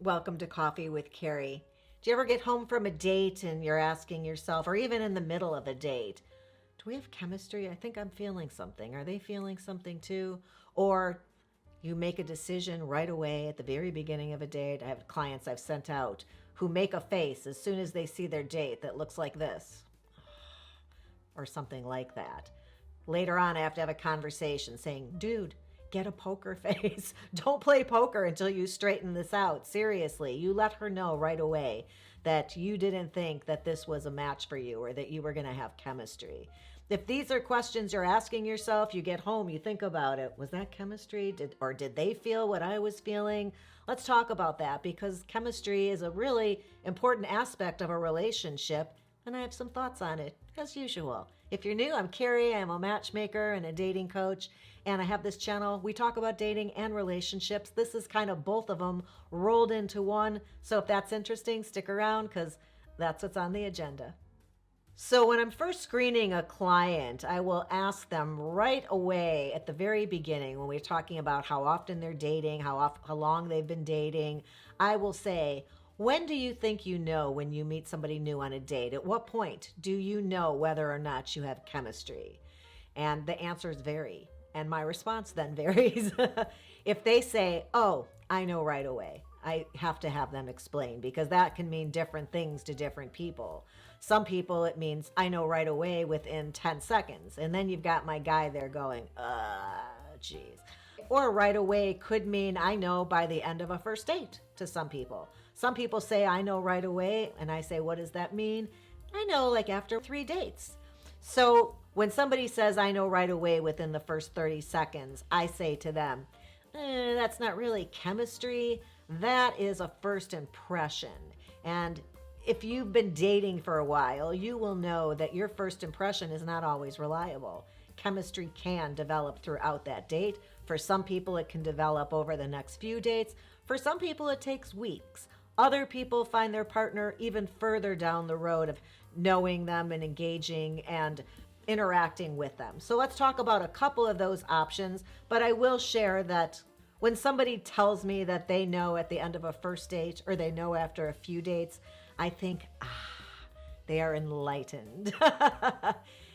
Welcome to Coffee with Carrie. Do you ever get home from a date and you're asking yourself, or even in the middle of a date, do we have chemistry? I think I'm feeling something. Are they feeling something too? Or you make a decision right away at the very beginning of a date. I have clients I've sent out who make a face as soon as they see their date that looks like this or something like that. Later on, I have to have a conversation saying, dude, get a poker face. Don't play poker until you straighten this out. Seriously, you let her know right away that you didn't think that this was a match for you or that you were going to have chemistry. If these are questions you're asking yourself, you get home, you think about it. Was that chemistry? Did they feel what I was feeling? Let's talk about that, because chemistry is a really important aspect of a relationship, and I have some thoughts on it, as usual. If you're new, I'm Carrie. I'm a matchmaker and a dating coach, and I have this channel. We talk about dating and relationships. This is kind of both of them rolled into one. So if that's interesting, stick around, because that's what's on the agenda. So when I'm first screening a client, I will ask them right away at the very beginning, when we're talking about how often they're dating, how long they've been dating, I will say, when do you think you know when you meet somebody new on a date? At what point do you know whether or not you have chemistry? And the answers vary. And my response then varies. If they say, oh, I know right away, I have to have them explain, because that can mean different things to different people. Some people, it means I know right away within 10 seconds. And then you've got my guy there going, geez. Or right away could mean I know by the end of a first date to some people. Some people say I know right away, and I say, what does that mean? I know like after 3 dates. So when somebody says I know right away within the first 30 seconds, I say to them, that's not really chemistry. That is a first impression. And if you've been dating for a while, you will know that your first impression is not always reliable. Chemistry can develop throughout that date. For some people, it can develop over the next few dates. For some people, it takes weeks. Other people find their partner even further down the road of knowing them and engaging and interacting with them. So let's talk about a couple of those options, but I will share that when somebody tells me that they know at the end of a first date or they know after a few dates, I think, they are enlightened.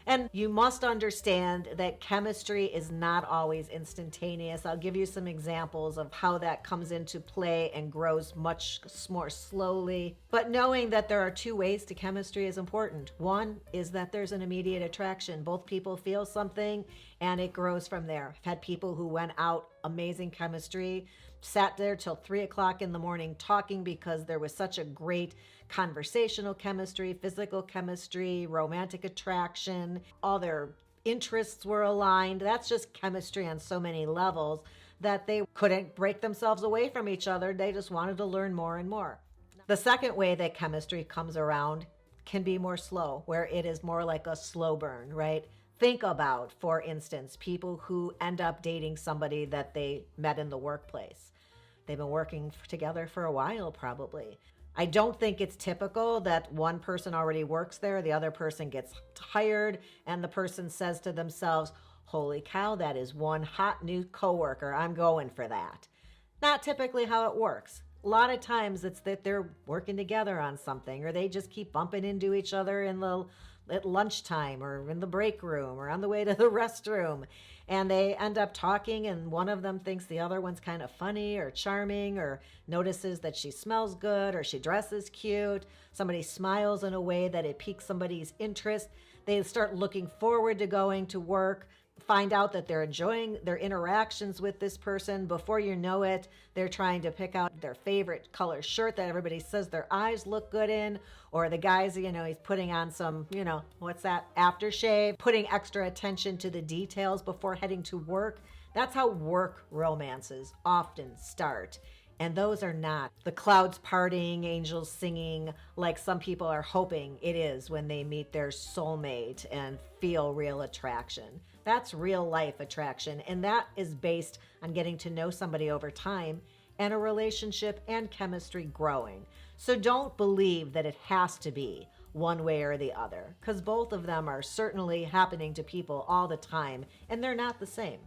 And you must understand that chemistry is not always instantaneous. I'll give you some examples of how that comes into play and grows much more slowly. But knowing that there are 2 ways to chemistry is important. One is that there's an immediate attraction. Both people feel something and it grows from there. I've had people who went out, amazing chemistry, sat there till 3 o'clock in the morning talking because there was such a great conversational chemistry, physical chemistry, romantic attraction, all their interests were aligned. That's just chemistry on so many levels that they couldn't break themselves away from each other. They just wanted to learn more and more. The second way that chemistry comes around can be more slow, where it is more like a slow burn, right? Think about, for instance, people who end up dating somebody that they met in the workplace. They've been working together for a while, probably. I don't think it's typical that one person already works there, the other person gets hired, and the person says to themselves, holy cow, that is one hot new coworker. I'm going for that. Not typically how it works. A lot of times it's that they're working together on something, or they just keep bumping into each other at lunchtime or in the break room or on the way to the restroom, and they end up talking, and one of them thinks the other one's kind of funny or charming, or notices that she smells good or she dresses cute. Somebody smiles in a way that it piques somebody's interest. They start looking forward to going to work, find out that they're enjoying their interactions with this person. Before you know it, they're trying to pick out their favorite color shirt that everybody says their eyes look good in, or the guy's, he's putting on some, what's that, aftershave, putting extra attention to the details before heading to work. That's how work romances often start. And those are not the clouds parting, angels singing, like some people are hoping it is when they meet their soulmate and feel real attraction. That's real life attraction, and that is based on getting to know somebody over time and a relationship and chemistry growing. So don't believe that it has to be one way or the other, because both of them are certainly happening to people all the time, and they're not the same.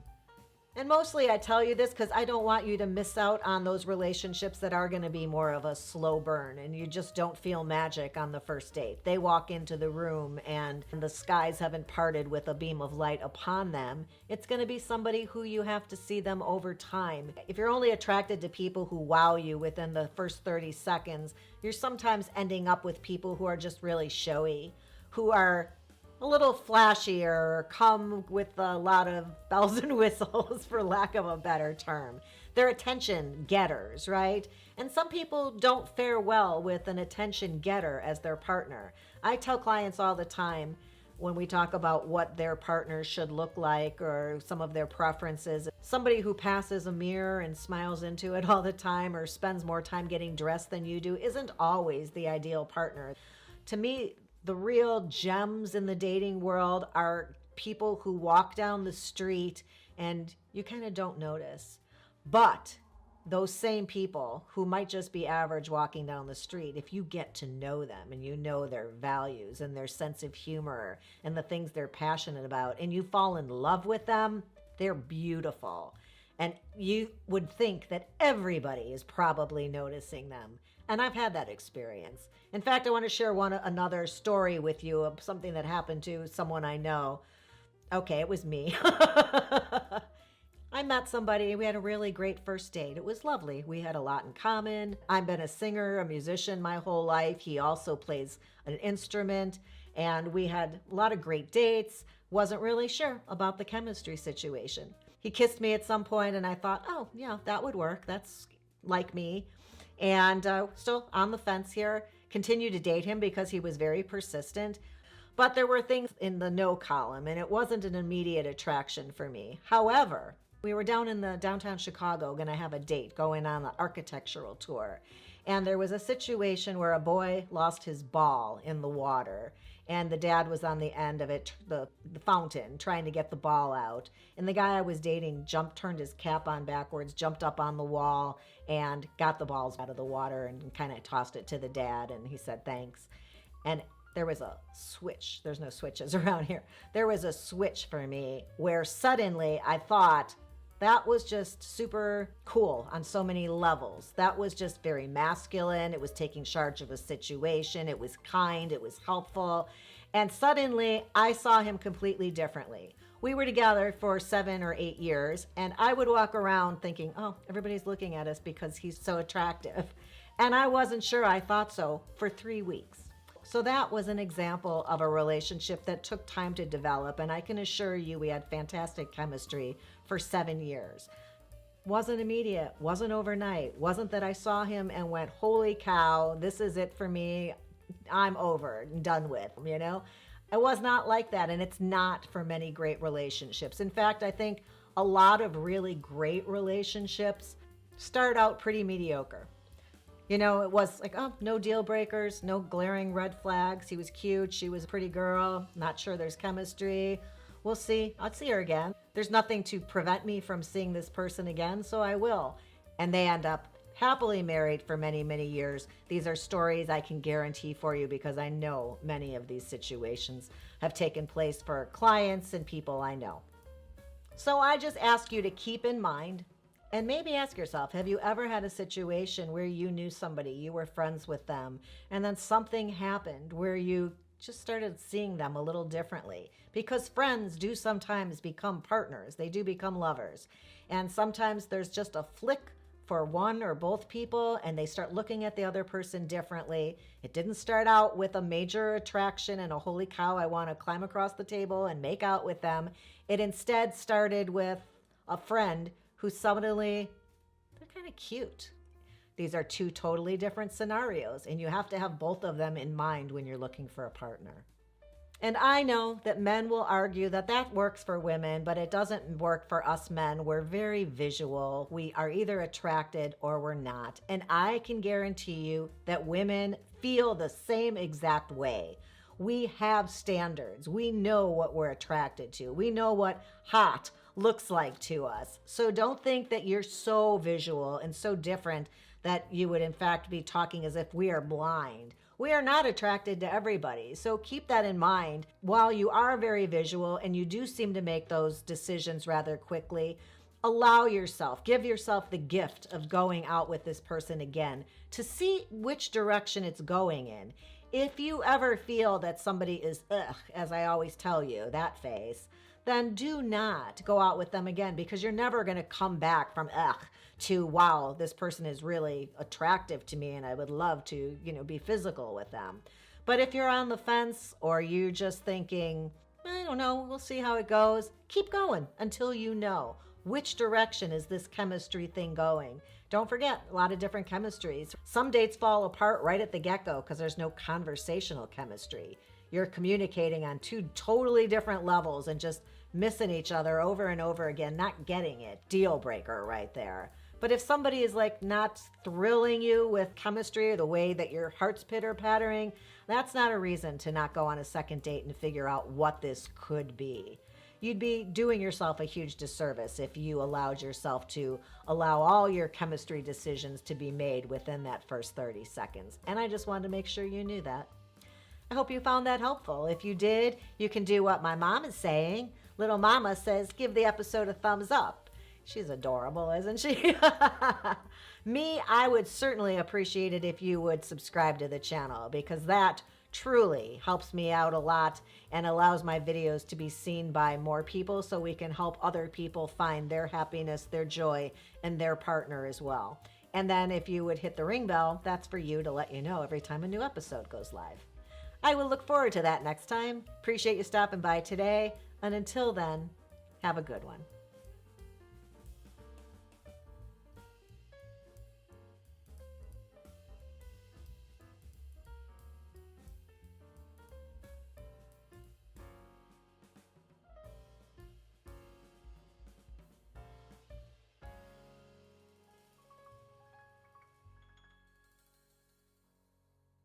And mostly I tell you this because I don't want you to miss out on those relationships that are going to be more of a slow burn and you just don't feel magic on the first date. They walk into the room and the skies haven't parted with a beam of light upon them. It's going to be somebody who you have to see them over time. If you're only attracted to people who wow you within the first 30 seconds, you're sometimes ending up with people who are just really showy, who are a little flashier, come with a lot of bells and whistles, for lack of a better term. They're attention getters, right? And some people don't fare well with an attention getter as their partner. I tell clients all the time when we talk about what their partners should look like or some of their preferences, somebody who passes a mirror and smiles into it all the time or spends more time getting dressed than you do isn't always the ideal partner. To me, the real gems in the dating world are people who walk down the street and you kind of don't notice. But those same people who might just be average walking down the street, if you get to know them and you know their values and their sense of humor and the things they're passionate about and you fall in love with them, they're beautiful. And you would think that everybody is probably noticing them. And I've had that experience. In fact, I want to share another story with you of something that happened to someone I know. Okay, it was me. I met somebody, we had a really great first date. It was lovely. We had a lot in common. I've been a singer, a musician my whole life. He also plays an instrument, and we had a lot of great dates. Wasn't really sure about the chemistry situation. He kissed me at some point, and I thought, oh, yeah, that would work. That's like me. And still on the fence here. Continued to date him because he was very persistent. But there were things in the no column, and it wasn't an immediate attraction for me. However, we were down in the downtown Chicago going to have a date, going on the architectural tour. And there was a situation where a boy lost his ball in the water. And the dad was on the end of it, the fountain, trying to get the ball out. And the guy I was dating turned his cap on backwards, jumped up on the wall, and got the balls out of the water and kind of tossed it to the dad. And he said, thanks. And there was a switch. There's no switches around here. There was a switch for me where suddenly I thought, that was just super cool on so many levels. That was just very masculine. It was taking charge of a situation. It was kind. It was helpful. And suddenly I saw him completely differently. We were together for 7 or 8 years, and I would walk around thinking, oh, everybody's looking at us because he's so attractive. And I wasn't sure I thought so for 3 weeks. So that was an example of a relationship that took time to develop, and I can assure you we had fantastic chemistry for 7 years. Wasn't immediate, wasn't overnight, wasn't that I saw him and went, holy cow, this is it for me, I'm over and done with, you know? It was not like that, and it's not for many great relationships. In fact, I think a lot of really great relationships start out pretty mediocre. You know, it was like, oh, no deal breakers, no glaring red flags. He was cute. She was a pretty girl. Not sure there's chemistry. We'll see. I'll see her again. There's nothing to prevent me from seeing this person again, so I will. And they end up happily married for many, many years. These are stories I can guarantee for you because I know many of these situations have taken place for clients and people I know. So I just ask you to keep in mind, and maybe ask yourself, have you ever had a situation where you knew somebody, you were friends with them, and then something happened where you just started seeing them a little differently? Because friends do sometimes become partners. They do become lovers. And sometimes there's just a flick for one or both people, and they start looking at the other person differently. It didn't start out with a major attraction and a holy cow, I want to climb across the table and make out with them. It instead started with a friend who suddenly, they're kind of cute. These are two totally different scenarios, and you have to have both of them in mind when you're looking for a partner. And I know that men will argue that that works for women, but it doesn't work for us men. We're very visual. We are either attracted or we're not. And I can guarantee you that women feel the same exact way. We have standards. We know what we're attracted to. We know what hot looks like to us. So don't think that you're so visual and so different that you would in fact be talking as if we are blind. We are not attracted to everybody. So keep that in mind. While you are very visual and you do seem to make those decisions rather quickly, Allow yourself, give yourself the gift of going out with this person again to see which direction it's going in. If you ever feel that somebody is, ugh, as I always tell you, that face, then do not go out with them again, because you're never going to come back from ugh to, wow, this person is really attractive to me and I would love to, be physical with them. But if you're on the fence, or you just thinking, I don't know, we'll see how it goes, keep going until you know which direction is this chemistry thing going. Don't forget, a lot of different chemistries. Some dates fall apart right at the get-go because there's no conversational chemistry. You're communicating on two totally different levels and just missing each other over and over again, not getting it. Deal breaker right there. But if somebody is like not thrilling you with chemistry or the way that your heart's pitter-pattering, that's not a reason to not go on a second date and figure out what this could be. You'd be doing yourself a huge disservice if you allowed yourself to allow all your chemistry decisions to be made within that first 30 seconds. And I just wanted to make sure you knew that. I hope you found that helpful. If you did, you can do what my mom is saying. Little mama says, give the episode a thumbs up. She's adorable, isn't she? Me, I would certainly appreciate it if you would subscribe to the channel, because that truly helps me out a lot and allows my videos to be seen by more people, so we can help other people find their happiness, their joy, and their partner as well. And then if you would hit the ring bell, that's for you to let you know every time a new episode goes live. I will look forward to that next time. Appreciate you stopping by today. And until then, have a good one.